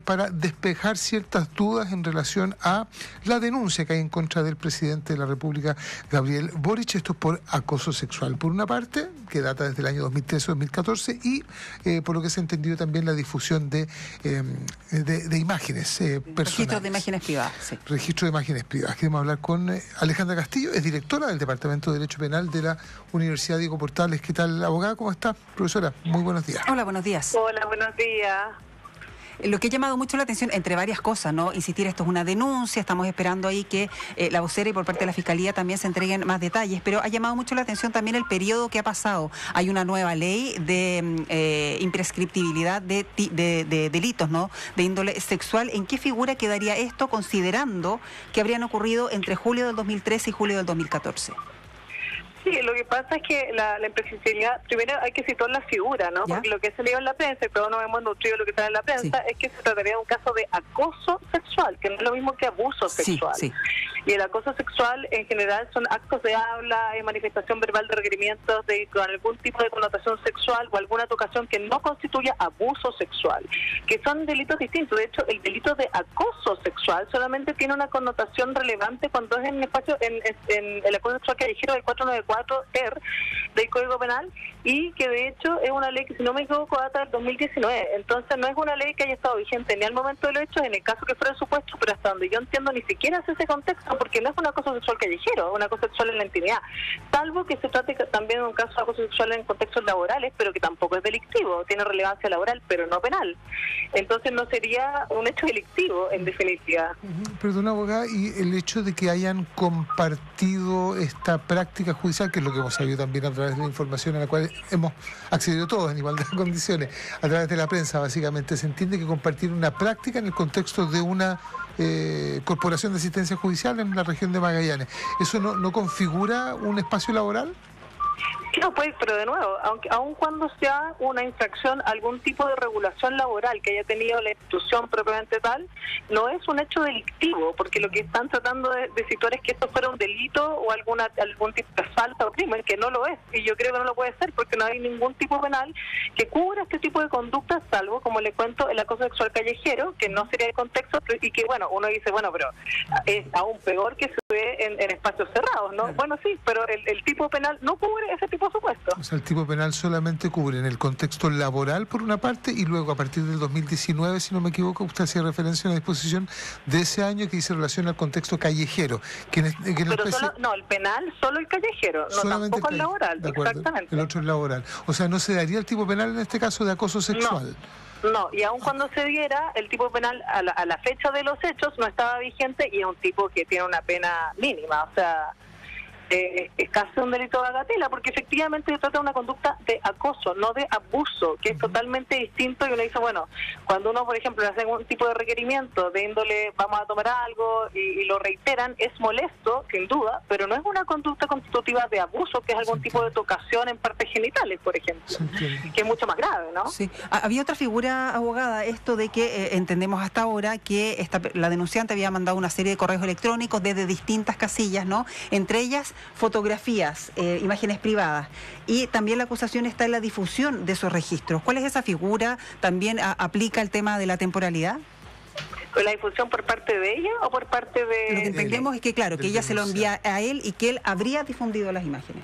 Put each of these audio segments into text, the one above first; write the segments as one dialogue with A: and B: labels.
A: para despejar ciertas dudas en relación a la denuncia que hay en contra del presidente de la República, Gabriel Boric. Esto es por acoso sexual, por una parte, que data desde el año 2013-2014, y por lo que se ha entendido también la difusión de imágenes personales.
B: Registros de imágenes privadas, sí.
A: Registro de imágenes privadas. Queremos hablar con Alejandra Castillo, es directora del Departamento de Derecho Penal de la Universidad Diego Portales. ¿Qué tal, abogada? ¿Cómo está, profesora? Muy buenos días.
B: Hola, buenos días.
C: Hola, buenos días.
B: Lo que ha llamado mucho la atención, entre varias cosas, ¿no? Insistir, esto es una denuncia, estamos esperando ahí que la vocera y por parte de la Fiscalía también se entreguen más detalles, pero ha llamado mucho la atención también el periodo que ha pasado. Hay una nueva ley de imprescriptibilidad de delitos, ¿no?, de índole sexual. ¿En qué figura quedaría esto, considerando que habrían ocurrido entre julio del 2013 y julio del 2014?
C: Sí, lo que pasa es que la imprescriptibilidad, primero hay que situar la figura, ¿no?
B: ¿Ya?
C: Porque lo que se leído en la prensa, y todos nos hemos nutrido de lo que sale en la prensa,
B: Sí.
C: es que se trataría de un caso de acoso sexual, que no es lo mismo que abuso sexual.
B: Sí.
C: Y el acoso sexual en general son actos de habla, manifestación verbal de requerimientos con algún tipo de connotación sexual o alguna tocación que no constituya abuso sexual, que son delitos distintos. De hecho, el delito de acoso sexual solamente tiene una connotación relevante cuando es en el espacio, en el acoso sexual callejero del 494-ter del Código Penal, y que de hecho es una ley que, si no me equivoco, data del 2019. Entonces no es una ley que haya estado vigente ni al momento de los hechos, en el caso que fuera supuesto, pero hasta donde yo entiendo ni siquiera es ese contexto, porque no es un acoso sexual callejero, es un acoso sexual en la intimidad, salvo que se trate también de un caso de acoso sexual en contextos laborales, pero que tampoco es delictivo, tiene relevancia laboral, pero no penal. Entonces no sería un hecho delictivo, en definitiva.
A: Perdón, abogada, y el hecho de que hayan compartido esta práctica judicial, que es lo que hemos sabido también a través de la información a la cual hemos accedido todos en igualdad de condiciones, a través de la prensa, básicamente, se entiende que compartir una práctica en el contexto de una corporación de asistencia judicial en la región de Magallanes, ¿eso no configura un espacio laboral?
C: No, pues, pero de nuevo, aun cuando sea una infracción a algún tipo de regulación laboral que haya tenido la institución propiamente tal, no es un hecho delictivo, porque lo que están tratando de situar es que esto fuera un delito o algún tipo de falta o crimen, que no lo es, y yo creo que no lo puede ser, porque no hay ningún tipo penal que cubra este tipo de conductas, salvo, como le cuento, el acoso sexual callejero, que no sería el contexto, y que, bueno, uno dice, bueno, pero es aún peor que se ve en espacios cerrados, ¿no? Bueno, sí, pero el tipo penal no cubre ese tipo de supuesto.
A: O sea, el tipo penal solamente cubre en el contexto laboral, por una parte, y luego a partir del 2019, si no me equivoco, usted hacía referencia a una disposición de ese año que dice relación al contexto callejero.
C: Pero solo, el penal, solo el callejero, no tampoco el laboral, exactamente.
A: El otro es laboral. O sea, no se daría el tipo penal en este caso de acoso sexual.
C: No, y aun cuando se diera, el tipo penal a la fecha de los hechos no estaba vigente, y es un tipo que tiene una pena mínima, o sea, es casi un delito de bagatela, porque efectivamente se trata de una conducta de acoso, no de abuso, que es totalmente distinto. Y uno dice, bueno, cuando uno, por ejemplo, le hace algún tipo de requerimiento de índole, vamos a tomar algo, y lo reiteran, es molesto, sin duda, pero no es una conducta constitutiva de abuso, que es algún tipo de tocación en partes genitales, por ejemplo, que es mucho más grave, ¿no?
B: Sí. Había otra figura, abogada, esto de que entendemos hasta ahora que la denunciante había mandado una serie de correos electrónicos desde distintas casillas, ¿no? Entre ellas fotografías, imágenes privadas, y también la acusación está en la difusión de esos registros. ¿Cuál es esa figura? ¿También aplica el tema de la temporalidad?
C: ¿La difusión por parte de ella o por parte de...?
B: Lo que entendemos es que, claro, que ella se lo envía a él y que él habría difundido las imágenes.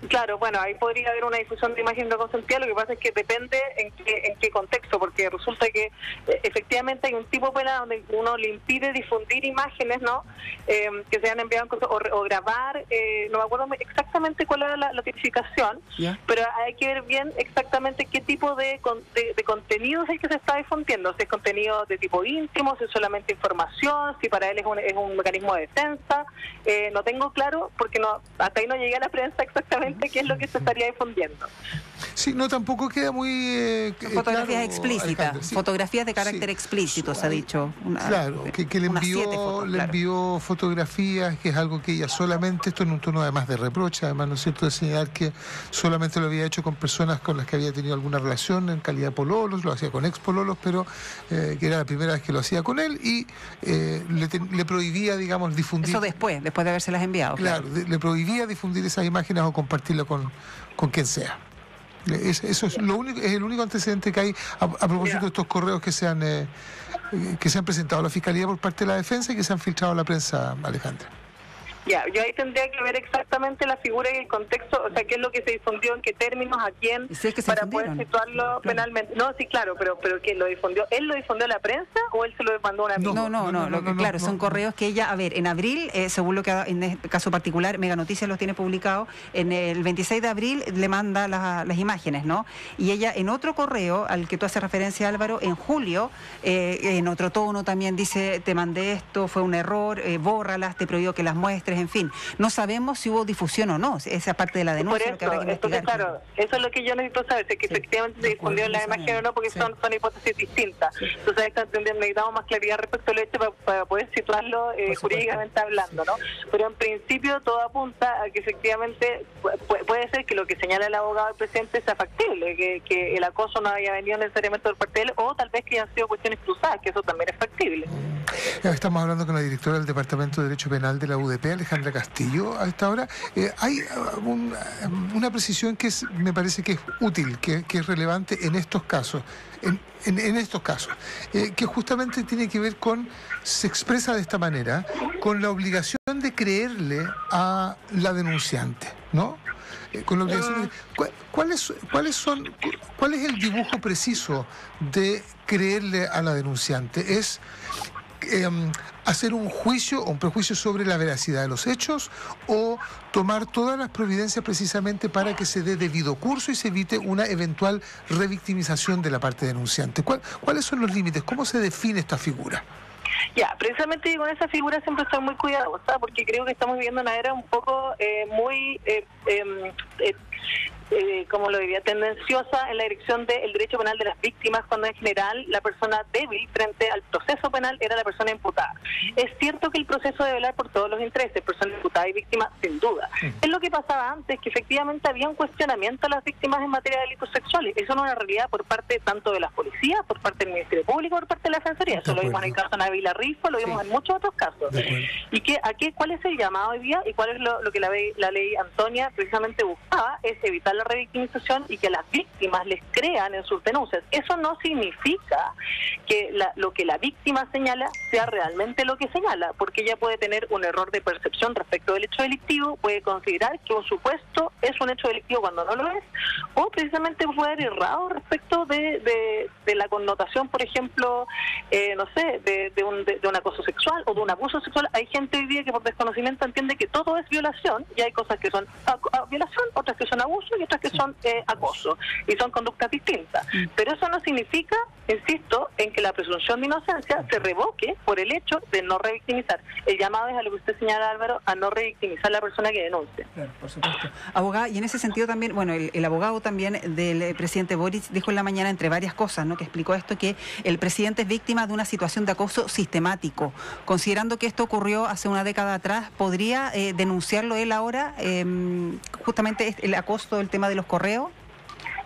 C: Claro, bueno, ahí podría haber una difusión de imagen no consentida. Lo que pasa es que depende en qué contexto, porque resulta que efectivamente hay un tipo penal donde uno le impide difundir imágenes, ¿no? Que se han enviado o grabar, no me acuerdo exactamente cuál era la tipificación, pero hay que ver bien exactamente qué tipo de contenido es el que se está difundiendo, si es contenido de tipo íntimo, si es solamente información, si para él es un mecanismo de defensa. No tengo claro, porque hasta ahí no llegué a la prensa exactamente qué es lo que se estaría difundiendo.
A: Sí, no, tampoco queda muy
B: fotografías
A: claro,
B: explícitas, sí. Fotografías de carácter explícito, se ha dicho.
A: Claro, que le envió fotografías, que es algo que ella solamente, esto en un tono además de reproche, además, ¿no es cierto?, de señalar que solamente lo había hecho con personas con las que había tenido alguna relación en calidad de pololos, lo hacía con ex pololos, pero que era la primera vez que lo hacía con él, y le prohibía, digamos, difundir.
B: Eso después de habérselas enviado.
A: Claro, le prohibía difundir esas imágenes o compartirlo con quien sea. Eso es lo único, es el único antecedente que hay a propósito de estos correos que se han presentado a la Fiscalía por parte de la defensa y que se han filtrado a la prensa, Alejandra.
C: Ya, yo ahí tendría que ver exactamente la figura y el contexto, o sea, qué es lo que se difundió, en qué términos, a quién,
B: Si es que
C: para poder situarlo penalmente. No, sí, claro, pero ¿quién lo difundió? ¿Él lo difundió a la prensa o él se lo mandó a una amiga?
B: Claro, son correos que ella, a ver, en abril, según lo que en este caso particular, Mega Noticias los tiene publicado, en el 26 de abril le manda las imágenes, ¿no? Y ella en otro correo, al que tú haces referencia, Álvaro, en julio, en otro tono también dice, te mandé esto, fue un error, bórralas, te prohíbo que las muestres, en fin. No sabemos si hubo difusión o no, esa parte de la denuncia.
C: Por eso,
B: lo que habrá que investigar.
C: entonces, claro, eso es lo que yo necesito saber, si es que efectivamente se difundió la imagen o no, porque son hipótesis distintas. Entonces, necesitamos más claridad respecto al hecho para poder situarlo jurídicamente hablando, ¿no? Pero en principio todo apunta a que efectivamente puede ser que lo que señala el abogado del presidente sea factible, que el acoso no haya venido necesariamente por parte de él, o tal vez que hayan sido cuestiones cruzadas, que eso también es factible.
A: Estamos hablando con la directora del Departamento de Derecho Penal de la UDP, Alejandra Castillo, a esta hora. Hay una precisión que me parece que es útil, que es relevante en estos casos, en estos casos, que justamente tiene que ver con, se expresa de esta manera, con la obligación de creerle a la denunciante, ¿no? Con la obligación de, ¿cuál es el dibujo preciso de creerle a la denunciante? ¿Es hacer un juicio o un prejuicio sobre la veracidad de los hechos o tomar todas las providencias precisamente para que se dé debido curso y se evite una eventual revictimización de la parte denunciante? ¿Cuáles son los límites? ¿Cómo se define esta figura?
C: Ya, precisamente con esa figura siempre estoy muy cuidadosa porque creo que estamos viviendo una era un poco como lo diría, tendenciosa en la dirección del derecho penal de las víctimas, cuando en general la persona débil frente al proceso penal era la persona imputada. Es cierto que el proceso debe velar por todos los intereses, persona imputada y víctima, sin duda. Es lo que pasaba antes, que efectivamente había un cuestionamiento a las víctimas en materia de delitos sexuales. Eso no es una realidad por parte tanto de las policías, por parte del Ministerio Público, por parte de la Defensoría. Eso lo vimos en el caso de Navila Rifo, lo vimos en muchos otros casos. ¿Y cuál es el llamado hoy día y cuál es lo que la ley Antonia precisamente buscaba? Es evitar la revictimización y que las víctimas les crean en sus denuncias. Eso no significa que lo que la víctima señala sea realmente lo que señala, porque ella puede tener un error de percepción respecto del hecho delictivo, puede considerar que un supuesto es un hecho delictivo cuando no lo es, o precisamente puede haber errado respecto de la connotación, por ejemplo, no sé, de un acoso sexual o de un abuso sexual. Hay gente hoy día que por desconocimiento entiende que todo es violación y hay cosas que son violación, otras que son abuso y otras que son acoso, y son conductas distintas. Pero eso no significa, insisto, en que la presunción de inocencia se revoque por el hecho de no revictimizar. El llamado es a lo que usted señala, Álvaro, a no revictimizar a la persona que denuncia.
B: Claro, por supuesto. Abogada, y en ese sentido también, bueno, el abogado también del presidente Boric dijo en la mañana, entre varias cosas, ¿no?, que explicó esto, que el presidente es víctima de una situación de acoso sistemático. Considerando que esto ocurrió hace una década atrás, ¿podría denunciarlo él ahora, justamente el acoso, el tema de los correos?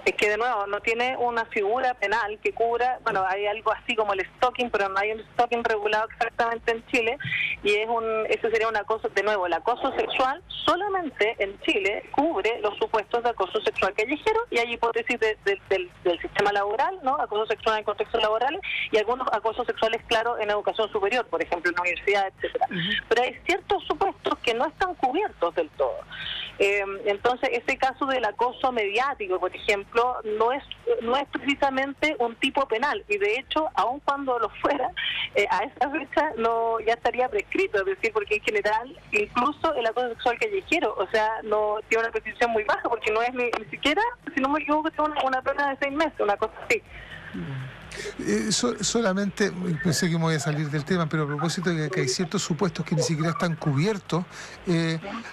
C: Es que, de nuevo, no tiene una figura penal que cubra, bueno, hay algo así como el stalking, pero no hay un stalking regulado exactamente en Chile, y ese sería un acoso, de nuevo, el acoso sexual solamente en Chile cubre los supuestos de acoso sexual callejero, y hay hipótesis del sistema laboral, ¿no?, acoso sexual en contextos laborales, y algunos acosos sexuales, claro, en educación superior, por ejemplo, en la universidad, etcétera. Pero hay ciertos supuestos que no están cubiertos del todo. Entonces, ese caso del acoso mediático, por ejemplo, no es precisamente un tipo penal, y de hecho, aun cuando lo fuera, a esa fecha ya estaría prescrito, es decir, porque en general, incluso el acoso sexual callejero, o sea, no tiene una prescripción muy baja, porque no es ni siquiera, si no me equivoco, tiene una pena de 6 meses, una cosa así.
A: Solamente, pensé que me voy a salir del tema, pero a propósito de que hay ciertos supuestos que ni siquiera están cubiertos,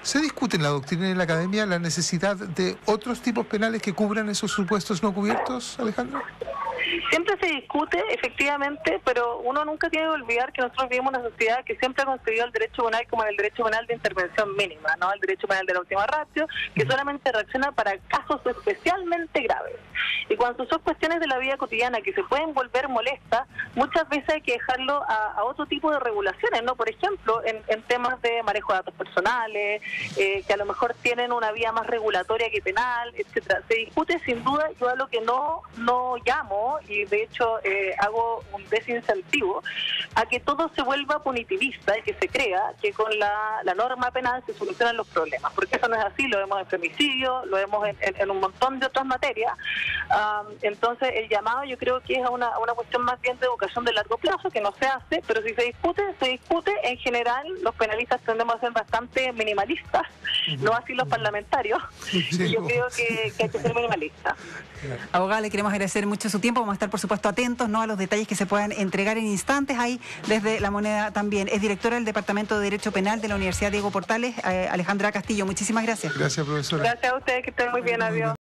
A: ¿se discute en la doctrina y en la academia la necesidad de otros tipos penales que cubran esos supuestos no cubiertos, Alejandro?
C: Siempre se discute, efectivamente, pero uno nunca tiene que olvidar que nosotros vivimos una sociedad que siempre ha concebido el derecho penal como el derecho penal de intervención mínima, no el derecho penal de la última ratio, que solamente reacciona para casos especialmente graves. Y cuando son cuestiones de la vida cotidiana que se pueden volver molestas, muchas veces hay que dejarlo a otro tipo de regulaciones, ¿no? Por ejemplo, en temas de manejo de datos personales, que a lo mejor tienen una vía más regulatoria que penal, etcétera. Se discute sin duda. Yo a lo que no llamo, y de hecho hago un desincentivo, a que todo se vuelva punitivista y que se crea que con la norma penal se solucionan los problemas, porque eso no es así. Lo vemos en femicidio, lo vemos en un montón de otras materias. Entonces el llamado yo creo que es a una cuestión más bien de educación de largo plazo, que no se hace, pero si se discute. En general los penalistas tendemos a ser bastante minimalistas, no así los parlamentarios. Yo creo que hay que ser minimalista.
B: Abogada, le queremos agradecer mucho su tiempo. Vamos a estar, por supuesto, atentos, ¿no?, a los detalles que se puedan entregar en instantes ahí desde La Moneda también. Es directora del Departamento de Derecho Penal de la Universidad Diego Portales, Alejandra Castillo. Muchísimas gracias.
A: Gracias, profesora.
C: Gracias a ustedes, que estén muy bien. Adiós.